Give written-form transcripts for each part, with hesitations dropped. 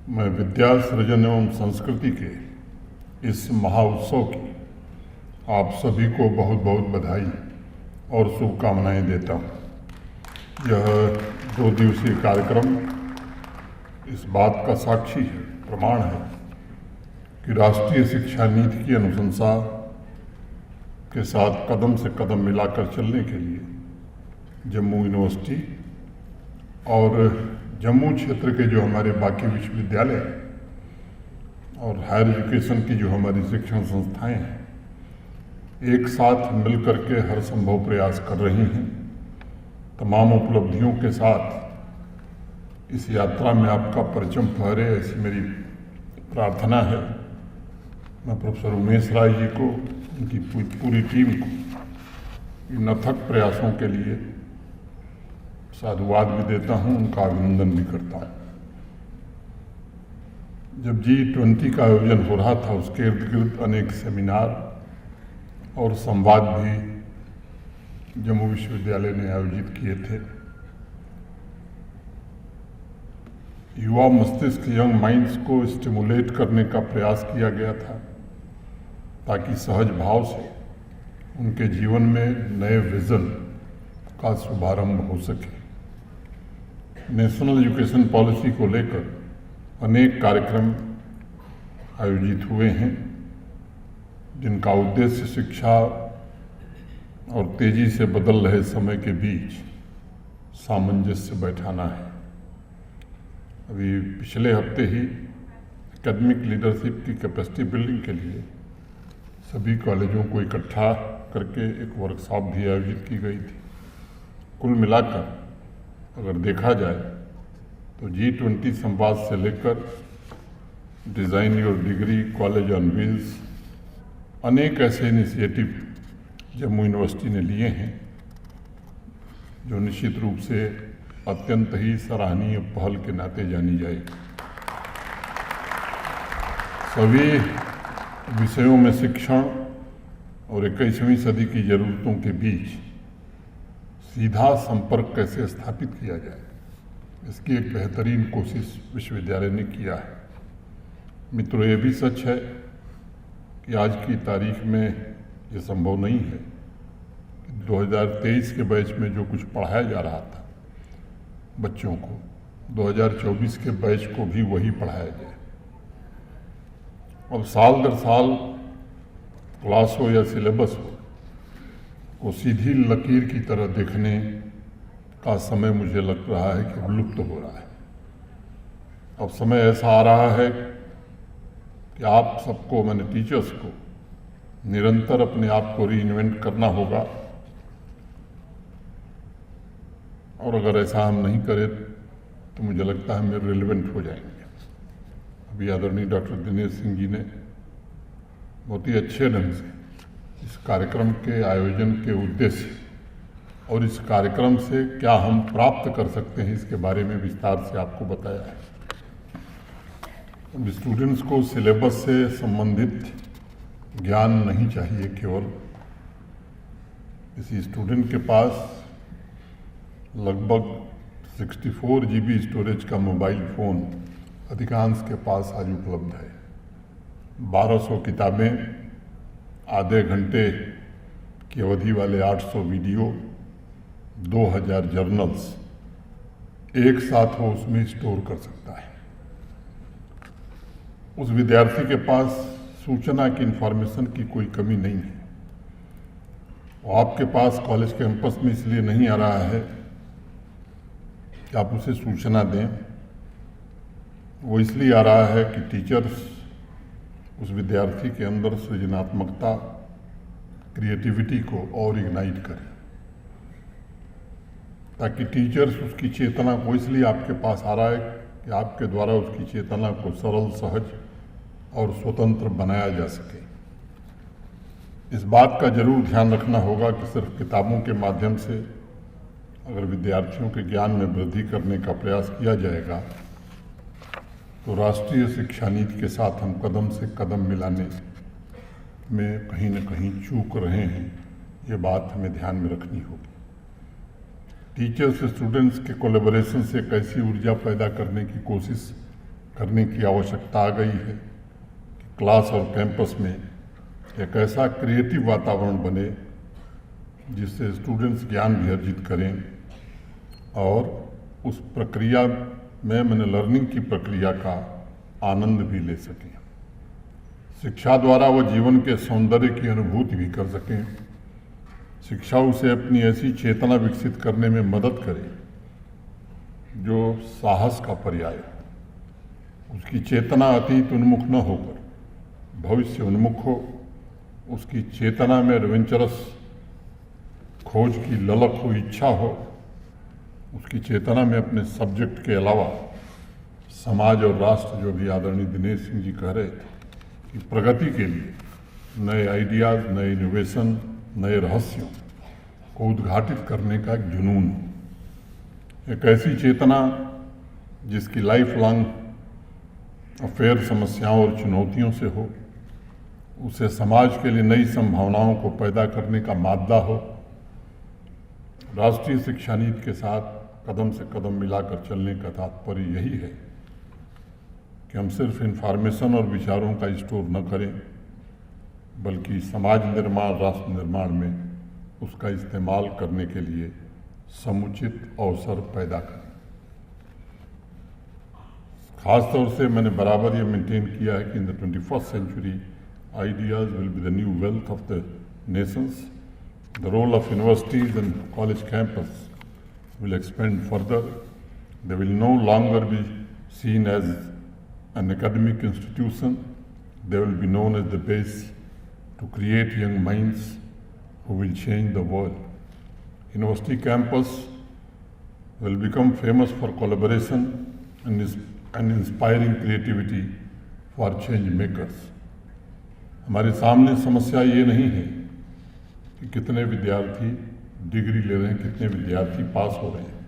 मैं विद्या सृजन एवं संस्कृति के इस महाउत्सव की आप सभी को बहुत बहुत बधाई और शुभकामनाएं देता हूँ। यह 2 दिवसीय कार्यक्रम इस बात का साक्षी है, प्रमाण है कि राष्ट्रीय शिक्षा नीति की अनुशंसा के साथ कदम से कदम मिलाकर चलने के लिए जम्मू यूनिवर्सिटी और जम्मू क्षेत्र के जो हमारे बाकी विश्वविद्यालय हैं और हायर एजुकेशन की जो हमारी शिक्षण संस्थाएं हैं, एक साथ मिलकर के हर संभव प्रयास कर रही हैं। तमाम उपलब्धियों के साथ इस यात्रा में आपका परचम फहरे, ऐसी मेरी प्रार्थना है। मैं प्रोफेसर उमेश राय जी को, उनकी पूरी टीम को इन अथक प्रयासों के लिए साधुवाद भी देता हूं, उनका अभिनंदन भी करता हूं। जब G20 का आयोजन हो रहा था, उसके इर्द गिर्द अनेक सेमिनार और संवाद भी जम्मू विश्वविद्यालय ने आयोजित किए थे। युवा मस्तिष्क, यंग माइंड्स को स्टिमुलेट करने का प्रयास किया गया था ताकि सहज भाव से उनके जीवन में नए विजन का शुभारंभ हो सके। नेशनल एजुकेशन पॉलिसी को लेकर अनेक कार्यक्रम आयोजित हुए हैं, जिनका उद्देश्य शिक्षा और तेजी से बदल रहे समय के बीच सामंजस्य बैठाना है। अभी पिछले हफ्ते ही एकेडमिक लीडरशिप की कैपेसिटी बिल्डिंग के लिए सभी कॉलेजों को इकट्ठा करके एक वर्कशॉप भी आयोजित की गई थी। कुल मिलाकर अगर देखा जाए तो G20 संवाद से लेकर design your degree, college on wheels, अनेक ऐसे इनिशिएटिव जम्मू यूनिवर्सिटी ने लिए हैं जो निश्चित रूप से अत्यंत ही सराहनीय पहल के नाते जानी जाएगी। सभी विषयों में शिक्षण और 21वीं सदी की ज़रूरतों के बीच सीधा संपर्क कैसे स्थापित किया जाए, इसकी एक बेहतरीन कोशिश विश्वविद्यालय ने किया है। मित्रों, ये भी सच है कि आज की तारीख में ये संभव नहीं है कि 2023 के बैच में जो कुछ पढ़ाया जा रहा था बच्चों को, 2024 के बैच को भी वही पढ़ाया जाए। अब साल दर साल क्लास हो या सिलेबस हो, को सीधी लकीर की तरह देखने का समय मुझे लग रहा है कि विलुप्त हो रहा है। अब समय ऐसा आ रहा है कि आप सबको, मैंने टीचर्स को, निरंतर अपने आप को रीइन्वेंट करना होगा, और अगर ऐसा हम नहीं करें तो मुझे लगता है हम रिलेवेंट हो जाएंगे। अभी आदरणीय डॉक्टर दिनेश सिंह जी ने बहुत ही अच्छे ढंग से इस कार्यक्रम के आयोजन के उद्देश्य और इस कार्यक्रम से क्या हम प्राप्त कर सकते हैं, इसके बारे में विस्तार से आपको बताया है। अब स्टूडेंट्स को सिलेबस से संबंधित ज्ञान नहीं चाहिए केवल। किसी स्टूडेंट के पास लगभग 64 GB स्टोरेज का मोबाइल फ़ोन अधिकांश के पास आज उपलब्ध है। 1200 किताबें, आधे घंटे की अवधि वाले 800 वीडियो, 2000 जर्नल्स एक साथ वो उसमें स्टोर कर सकता है। उस विद्यार्थी के पास सूचना की, इंफॉर्मेशन की कोई कमी नहीं है। वो आपके पास कॉलेज कैंपस में इसलिए नहीं आ रहा है कि आप उसे सूचना दें, वो इसलिए आ रहा है कि टीचर्स उस विद्यार्थी के अंदर सृजनात्मकता, क्रिएटिविटी को और इग्नाइट करें, ताकि टीचर्स उसकी चेतना को, इसलिए आपके पास आ रहा है कि आपके द्वारा उसकी चेतना को सरल, सहज और स्वतंत्र बनाया जा सके। इस बात का जरूर ध्यान रखना होगा कि सिर्फ किताबों के माध्यम से अगर विद्यार्थियों के ज्ञान में वृद्धि करने का प्रयास किया जाएगा तो राष्ट्रीय शिक्षा नीति के साथ हम कदम से कदम मिलाने में कहीं न कहीं चूक रहे हैं। ये बात हमें ध्यान में रखनी होगी। टीचर्स स्टूडेंट्स के कोलैबोरेशन से कैसी ऊर्जा पैदा करने की कोशिश करने की आवश्यकता आ गई है कि क्लास और कैंपस में एक ऐसा क्रिएटिव वातावरण बने जिससे स्टूडेंट्स ज्ञान भी अर्जित करें और उस प्रक्रिया में लर्निंग की प्रक्रिया का आनंद भी ले सकें। शिक्षा द्वारा वो जीवन के सौंदर्य की अनुभूति भी कर सकें। शिक्षा उसे अपनी ऐसी चेतना विकसित करने में मदद करे जो साहस का पर्याय हो। उसकी चेतना अतीत उन्मुख न होकर भविष्य उन्मुख हो। उसकी चेतना में एडवेंचरस खोज की ललक हो, इच्छा हो। उसकी चेतना में अपने सब्जेक्ट के अलावा समाज और राष्ट्र, जो भी आदरणीय दिनेश सिंह जी कह रहे थे, कि प्रगति के लिए नए आइडियाज़, नए इनोवेशन, नए रहस्यों को उद्घाटित करने का एक जुनून हो। एक ऐसी चेतना जिसकी लाइफ लॉन्ग अफेयर समस्याओं और चुनौतियों से हो, उसे समाज के लिए नई संभावनाओं को पैदा करने का मादा हो। राष्ट्रीय शिक्षा नीति के साथ कदम से कदम मिलाकर चलने का तात्पर्य यही है कि हम सिर्फ इंफॉर्मेशन और विचारों का स्टोर न करें, बल्कि समाज निर्माण, राष्ट्र निर्माण में उसका इस्तेमाल करने के लिए समुचित अवसर पैदा करें। खास तौर से मैंने बराबर ये मेंटेन किया है कि in the 21st century ideas will be the new wealth of the nations. The role of universities and college campus will expand further. They will no longer be seen as an academic institution. They will be known as the base to create young minds who will change the world. University campus will become famous for collaboration and inspiring creativity for change makers. हमारे सामने समस्या ये नहीं है कि कितने विद्यार्थी degree ले रहे हैं, कितने विद्यार्थी पास हो रहे हैं।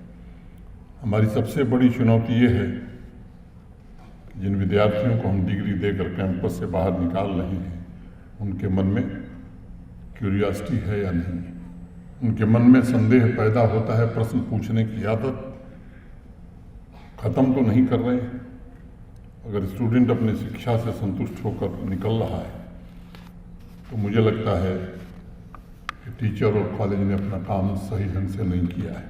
हमारी सबसे बड़ी चुनौती ये है कि जिन विद्यार्थियों को हम डिग्री देकर कैंपस से बाहर निकाल रहे हैं, उनके मन में क्यूरियोसिटी है या नहीं। उनके मन में संदेह पैदा होता है, प्रश्न पूछने की आदत खत्म तो नहीं कर रहे हैं। अगर स्टूडेंट अपनी शिक्षा से संतुष्ट होकर निकल रहा है तो मुझे लगता है कि टीचर और कॉलेज ने अपना काम सही ढंग से नहीं किया है।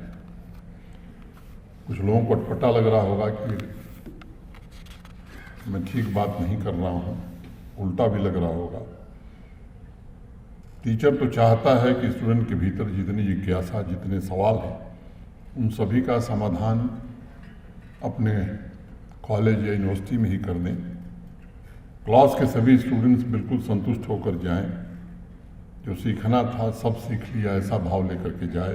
कुछ लोगों को अटपटा लग रहा होगा कि मैं ठीक बात नहीं कर रहा हूँ, उल्टा भी लग रहा होगा। टीचर तो चाहता है कि स्टूडेंट के भीतर जितनी जिज्ञासा, जितने सवाल हैं, उन सभी का समाधान अपने कॉलेज या यूनिवर्सिटी में ही कर दें। क्लास के सभी स्टूडेंट्स बिल्कुल संतुष्ट होकर जाएं, जो सीखना था सब सीख लिया, ऐसा भाव लेकर के जाए।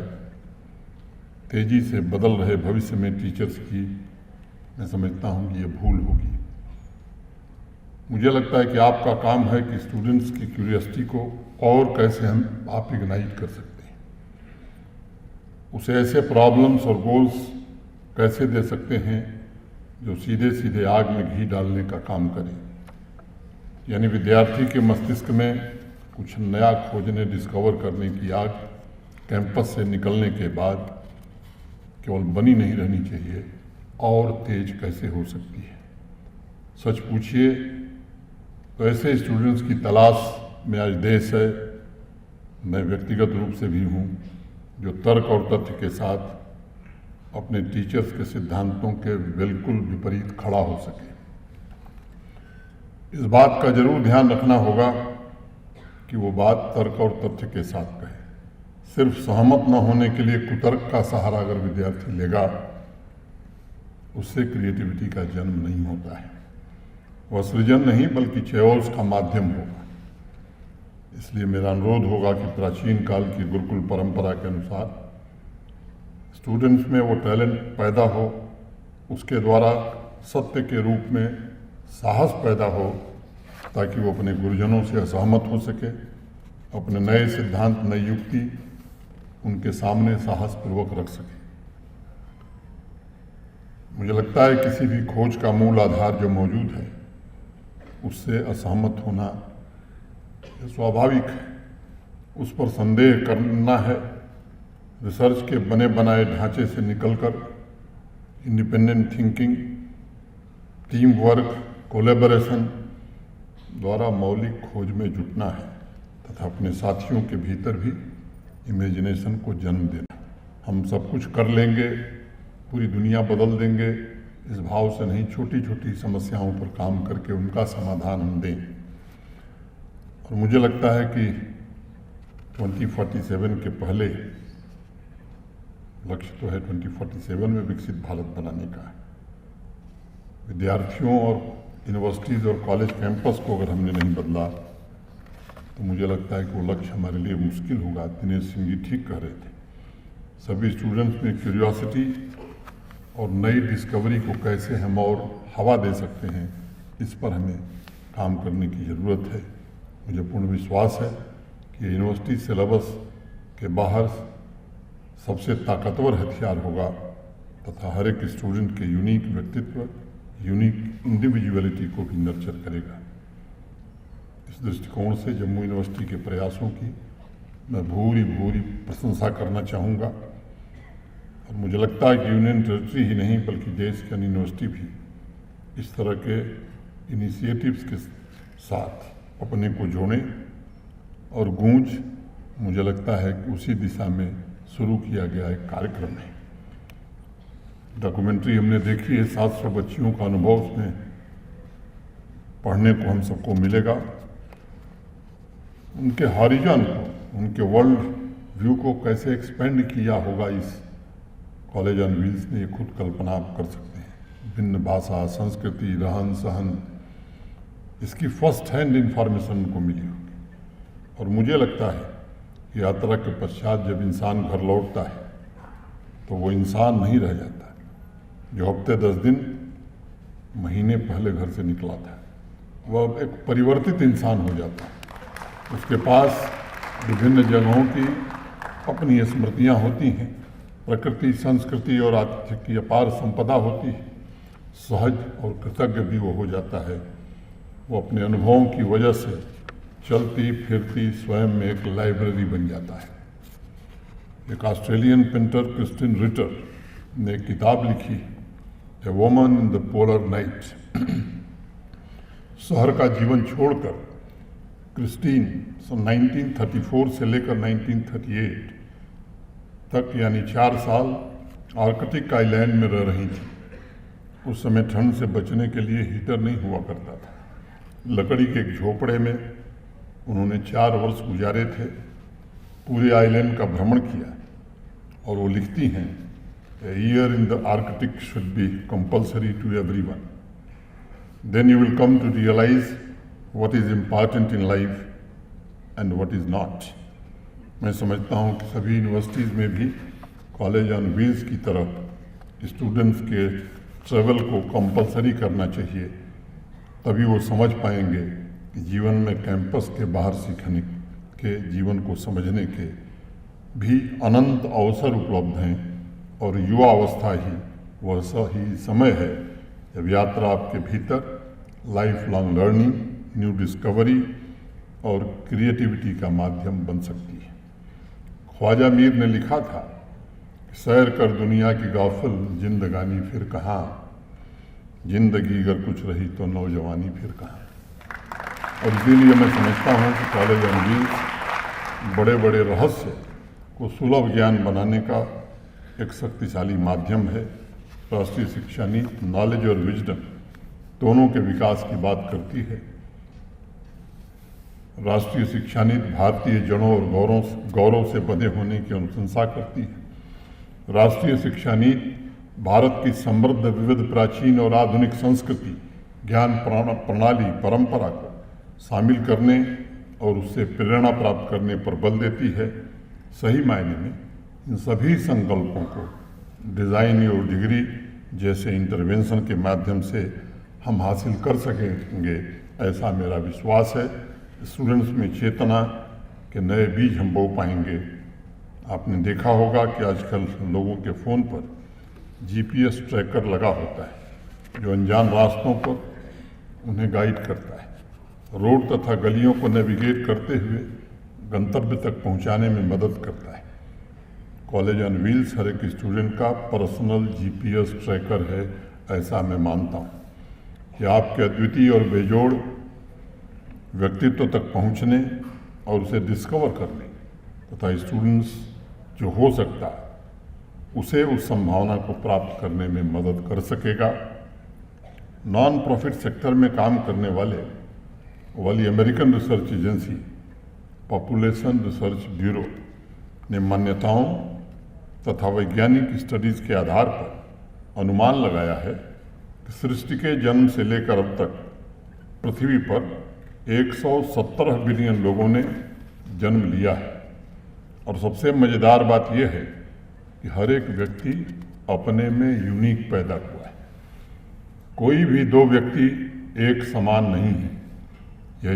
तेजी से बदल रहे भविष्य में टीचर्स की मैं समझता हूँ कि ये भूल होगी। मुझे लगता है कि आपका काम है कि स्टूडेंट्स की क्यूरियोसिटी को और कैसे हम आप इग्नाइट कर सकते हैं, उसे ऐसे प्रॉब्लम्स और गोल्स कैसे दे सकते हैं जो सीधे सीधे आग में घी डालने का काम करें। यानी विद्यार्थी के मस्तिष्क में कुछ नया खोजने, डिस्कवर करने की आग कैंपस से निकलने के बाद केवल बनी नहीं रहनी चाहिए, और तेज कैसे हो सकती है। सच पूछिए तो ऐसे स्टूडेंट्स की तलाश में आज देश है। मैं व्यक्तिगत रूप से भी हूँ, जो तर्क और तथ्य के साथ अपने टीचर्स के सिद्धांतों के बिल्कुल विपरीत खड़ा हो सके। इस बात का जरूर ध्यान रखना होगा कि वो बात तर्क और तथ्य के साथ कहे। सिर्फ सहमत न होने के लिए कुतर्क का सहारा अगर विद्यार्थी लेगा, उससे क्रिएटिविटी का जन्म नहीं होता है। वह सृजन नहीं बल्कि चेओस का माध्यम होगा। इसलिए मेरा अनुरोध होगा कि प्राचीन काल की गुरुकुल परंपरा के अनुसार स्टूडेंट्स में वो टैलेंट पैदा हो, उसके द्वारा सत्य के रूप में साहस पैदा हो, ताकि वो अपने गुरुजनों से असहमत हो सके, अपने नए सिद्धांत, नई युक्ति उनके सामने साहसपूर्वक रख सके। मुझे लगता है किसी भी खोज का मूल आधार जो मौजूद है, उससे असहमत होना स्वाभाविक है। उस पर संदेह करना है। रिसर्च के बने बनाए ढांचे से निकलकर independent thinking team work, collaboration द्वारा मौलिक खोज में जुटना है तथा अपने साथियों के भीतर भी इमेजिनेशन को जन्म देना। हम सब कुछ कर लेंगे, पूरी दुनिया बदल देंगे, इस भाव से नहीं, छोटी छोटी समस्याओं पर काम करके उनका समाधान हम दें। और मुझे लगता है कि 2047 के पहले लक्ष्य तो है 2047 में विकसित भारत बनाने का। विद्यार्थियों और यूनिवर्सिटीज़ और कॉलेज कैंपस को अगर हमने नहीं बदला तो मुझे लगता है कि वो लक्ष्य हमारे लिए मुश्किल होगा। दिनेश सिंह जी ठीक कह रहे थे, सभी स्टूडेंट्स में क्यूरियोसिटी और नई डिस्कवरी को कैसे हम और हवा दे सकते हैं, इस पर हमें काम करने की ज़रूरत है। मुझे पूर्ण विश्वास है कि यूनिवर्सिटी सिलेबस के बाहर सबसे ताकतवर हथियार होगा तथा हर एक स्टूडेंट के यूनिक व्यक्तित्व, यूनिक इंडिविजुअलिटी को भी नर्चर करेगा। इस दृष्टिकोण से जम्मू यूनिवर्सिटी के प्रयासों की मैं भूरी भूरी प्रशंसा करना चाहूँगा। और मुझे लगता है कि यूनियन टेरिटरी ही नहीं बल्कि देश की अन्य यूनिवर्सिटी भी इस तरह के इनिशिएटिव्स के साथ अपने को जोड़ें। और गूंज मुझे लगता है कि उसी दिशा में शुरू किया गया एक कार्यक्रम है। डॉक्यूमेंट्री हमने देखी है, 700 बच्चियों का अनुभव उसमें पढ़ने को हम सबको मिलेगा। उनके हॉरिजन को, उनके वर्ल्ड व्यू को कैसे एक्सपेंड किया होगा इस कॉलेज ऑन व्हील्स ने, ये खुद कल्पना आप कर सकते हैं। भिन्न भाषा, संस्कृति, रहन सहन, इसकी फर्स्ट हैंड इंफॉर्मेशन उनको मिली होगी। और मुझे लगता है कि यात्रा के पश्चात जब इंसान घर लौटता है तो वो इंसान नहीं रह जाता जो हफ्ते 10 दिन महीने पहले घर से निकला था। वह एक परिवर्तित इंसान हो जाता है। उसके पास विभिन्न जगहों की अपनी स्मृतियाँ होती हैं, प्रकृति, संस्कृति और आतिथ्य की अपार संपदा होती है। सहज और कृतज्ञ भी वो हो जाता है। वो अपने अनुभवों की वजह से चलती फिरती स्वयं में एक लाइब्रेरी बन जाता है। एक ऑस्ट्रेलियन पेंटर क्रिस्टिन रिटर ने एक किताब लिखी, a woman in the polar night. शहर का जीवन छोड़कर क्रिस्टीन 1934 से लेकर 1938 तक यानी 4 साल आर्कटिक आइलैंड में रह रही थी। उस समय ठंड से बचने के लिए हीटर नहीं हुआ करता था। लकड़ी के एक झोपड़े में उन्होंने 4 वर्ष गुजारे थे। पूरे आइलैंड का भ्रमण किया और वो लिखती हैं, a year in the Arctic should be compulsory to everyone, then you will come to realise what is important in life and what is not. मैं समझता हूँ कि सभी यूनिवर्सिटीज़ में भी कॉलेज ऑन व्हील्स की तरफ स्टूडेंट्स के ट्रैवल को कंपलसरी करना चाहिए, तभी वो समझ पाएंगे कि जीवन में कैंपस के बाहर सीखने के, जीवन को समझने के भी अनंत अवसर उपलब्ध हैं। और युवा अवस्था ही वह सही समय है जब यात्रा आपके भीतर life long learning, new discovery और क्रिएटिविटी का माध्यम बन सकती है। ख्वाजा मीर ने लिखा था, सैर कर दुनिया की गाफिल जिंदगानी फिर कहाँ, जिंदगी अगर कुछ रही तो नौजवानी फिर कहाँ। और इसीलिए मैं समझता हूँ कि कॉलेज ऑन व्हील्स बड़े बड़े रहस्य को सुलभ ज्ञान बनाने का एक शक्तिशाली माध्यम है। राष्ट्रीय शिक्षा नीति नॉलेज और विजडम दोनों के विकास की बात करती है। राष्ट्रीय शिक्षा नीति भारतीय जड़ों और गौरव से बंधे होने की अनुशंसा करती है। राष्ट्रीय शिक्षा नीति भारत की समृद्ध, विविध, प्राचीन और आधुनिक संस्कृति, ज्ञान प्रणाली, परंपरा को शामिल करने और उससे प्रेरणा प्राप्त करने पर बल देती है। सही मायने में इन सभी संकल्पों को डिज़ाइन और डिग्री जैसे इंटरवेंशन के माध्यम से हम हासिल कर सकेंगे, ऐसा मेरा विश्वास है। स्टूडेंट्स में चेतना के नए बीज हम बो पाएंगे। आपने देखा होगा कि आजकल लोगों के फ़ोन पर GPS ट्रैकर लगा होता है जो अनजान रास्तों पर उन्हें गाइड करता है, रोड तथा गलियों को नेविगेट करते हुए गंतव्य तक पहुंचाने में मदद करता है। कॉलेज ऑन व्हील्स हर एक स्टूडेंट का पर्सनल GPS ट्रैकर है, ऐसा मैं मानता हूँ। कि आपके अद्वितीय और बेजोड़ व्यक्तित्व तक पहुंचने और उसे डिस्कवर करने तथा स्टूडेंट्स जो हो सकता है उसे उस संभावना को प्राप्त करने में मदद कर सकेगा। नॉन प्रॉफिट सेक्टर में काम करने वाली American research agency population research bureau ने मान्यताओं तथा वैज्ञानिक स्टडीज के आधार पर अनुमान लगाया है कि सृष्टि के जन्म से लेकर अब तक पृथ्वी पर 117 बिलियन लोगों ने जन्म लिया है। और सबसे मज़ेदार बात यह है कि हर एक व्यक्ति अपने में यूनिक पैदा हुआ है। कोई भी दो व्यक्ति एक समान नहीं है। यह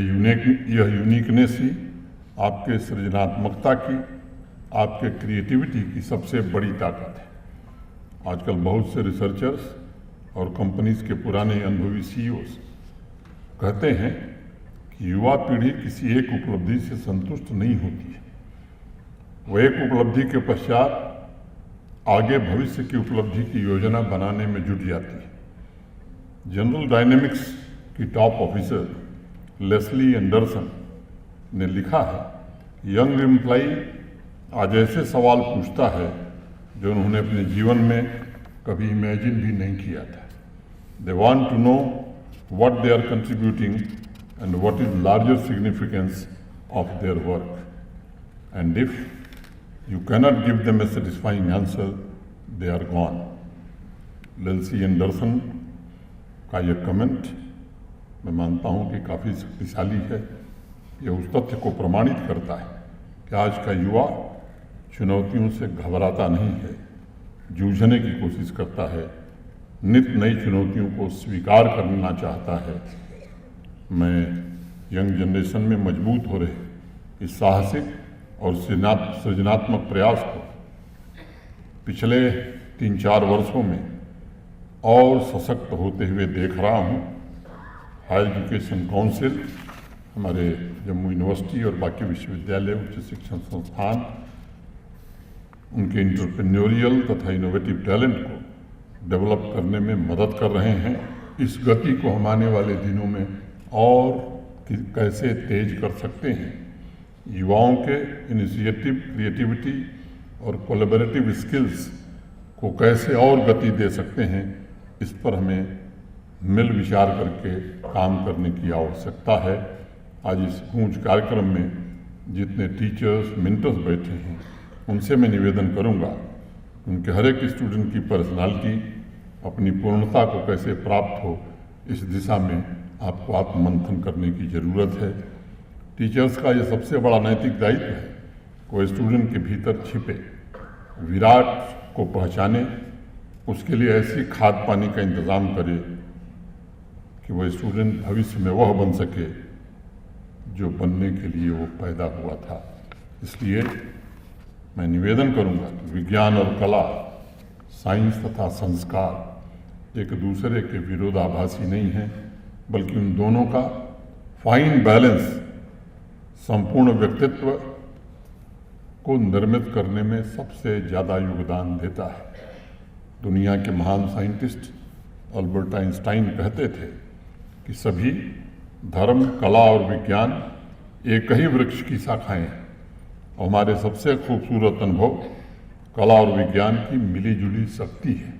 यूनिकनेस ही आपके सृजनात्मकता की, आपके क्रिएटिविटी की सबसे बड़ी ताकत है। आजकल बहुत से रिसर्चर्स और कंपनीज के पुराने अनुभवी सीईओज कहते हैं कि युवा पीढ़ी किसी एक उपलब्धि से संतुष्ट नहीं होती है। वह एक उपलब्धि के पश्चात आगे भविष्य की उपलब्धि की योजना बनाने में जुट जाती है। जनरल डायनेमिक्स की टॉप ऑफिसर लेस्ली एंडरसन ने लिखा है, यंग एम्प्लॉई आज ऐसे सवाल पूछता है जो उन्होंने अपने जीवन में कभी इमेजिन भी नहीं किया था। They want to know what they are contributing and what is larger significance of their work, and if you cannot give them a satisfying answer, they are gone. Leslie Anderson का यह comment मैं मानता हूँ कि काफ़ी शक्तिशाली है। यह उस तथ्य को प्रमाणित करता है कि आज का युवा चुनौतियों से घबराता नहीं है, जूझने की कोशिश करता है, नित नई चुनौतियों को स्वीकार करना चाहता है। मैं यंग जनरेशन में मजबूत हो रहे इस साहसिक और सृजनात्मक प्रयास को पिछले 3-4 वर्षों में और सशक्त होते हुए देख रहा हूँ। हायर एजुकेशन काउंसिल, हमारे जम्मू यूनिवर्सिटी और बाकी विश्वविद्यालय, उच्च शिक्षण संस्थान उनके इंटरप्रेन्योरियल तथा इनोवेटिव टैलेंट को डेवलप करने में मदद कर रहे हैं। इस गति को हम आने वाले दिनों में और कैसे तेज कर सकते हैं, युवाओं के इनिशिएटिव, क्रिएटिविटी और कोलैबोरेटिव स्किल्स को कैसे और गति दे सकते हैं, इस पर हमें मिल विचार करके काम करने की आवश्यकता है। आज इस गूंज कार्यक्रम में जितने टीचर्स, मेंटर्स बैठे हैं, उनसे मैं निवेदन करूंगा, उनके हर एक स्टूडेंट की पर्सनालिटी अपनी पूर्णता को कैसे प्राप्त हो, इस दिशा में आपको आत्ममंथन करने की ज़रूरत है। टीचर्स का ये सबसे बड़ा नैतिक दायित्व है कि वो स्टूडेंट के भीतर छिपे विराट को पहचाने, उसके लिए ऐसी खाद पानी का इंतज़ाम करे कि वो स्टूडेंट भविष्य में वह बन सके जो बनने के लिए वो पैदा हुआ था। इसलिए मैं निवेदन करूंगा कि विज्ञान और कला, साइंस तथा संस्कार एक दूसरे के विरोधाभासी नहीं हैं, बल्कि उन दोनों का फाइन बैलेंस संपूर्ण व्यक्तित्व को निर्मित करने में सबसे ज़्यादा योगदान देता है। दुनिया के महान साइंटिस्ट अल्बर्ट आइंस्टाइन कहते थे कि सभी धर्म, कला और विज्ञान एक ही वृक्ष की शाखाएं हैं। हमारे सबसे खूबसूरत अनुभव कला और विज्ञान की मिलीजुली शक्ति है।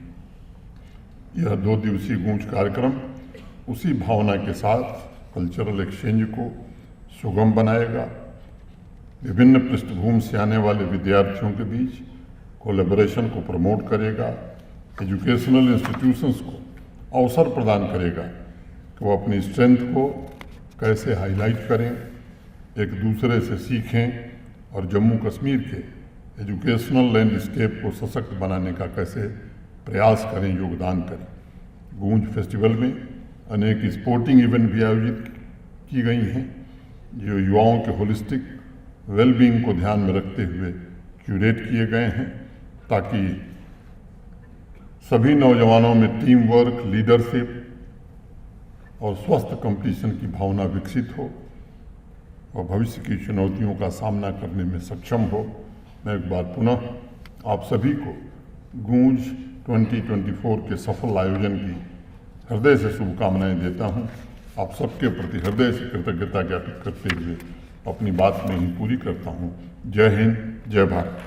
यह 2 दिवसीय गूंज कार्यक्रम उसी भावना के साथ कल्चरल एक्सचेंज को सुगम बनाएगा, विभिन्न पृष्ठभूमि से आने वाले विद्यार्थियों के बीच कोलैबोरेशन को प्रमोट करेगा, एजुकेशनल इंस्टीट्यूशंस को अवसर प्रदान करेगा कि वो अपनी स्ट्रेंथ को कैसे हाईलाइट करें, एक दूसरे से सीखें और जम्मू कश्मीर के एजुकेशनल लैंडस्केप को सशक्त बनाने का कैसे प्रयास करें, योगदान करें। गूंज फेस्टिवल में अनेक स्पोर्टिंग इवेंट भी आयोजित की गई हैं जो युवाओं के होलिस्टिक वेलबींग को ध्यान में रखते हुए क्यूरेट किए गए हैं, ताकि सभी नौजवानों में टीम वर्क, लीडरशिप और स्वस्थ कंपटीशन की भावना विकसित हो और भविष्य की चुनौतियों का सामना करने में सक्षम हो। मैं एक बार पुनः आप सभी को गूंज 2024 के सफल आयोजन की हृदय से शुभकामनाएं देता हूं। आप सबके प्रति हृदय से कृतज्ञता ज्ञापित करते हुए अपनी बात में ही पूरी करता हूं। जय हिंद, जय भारत।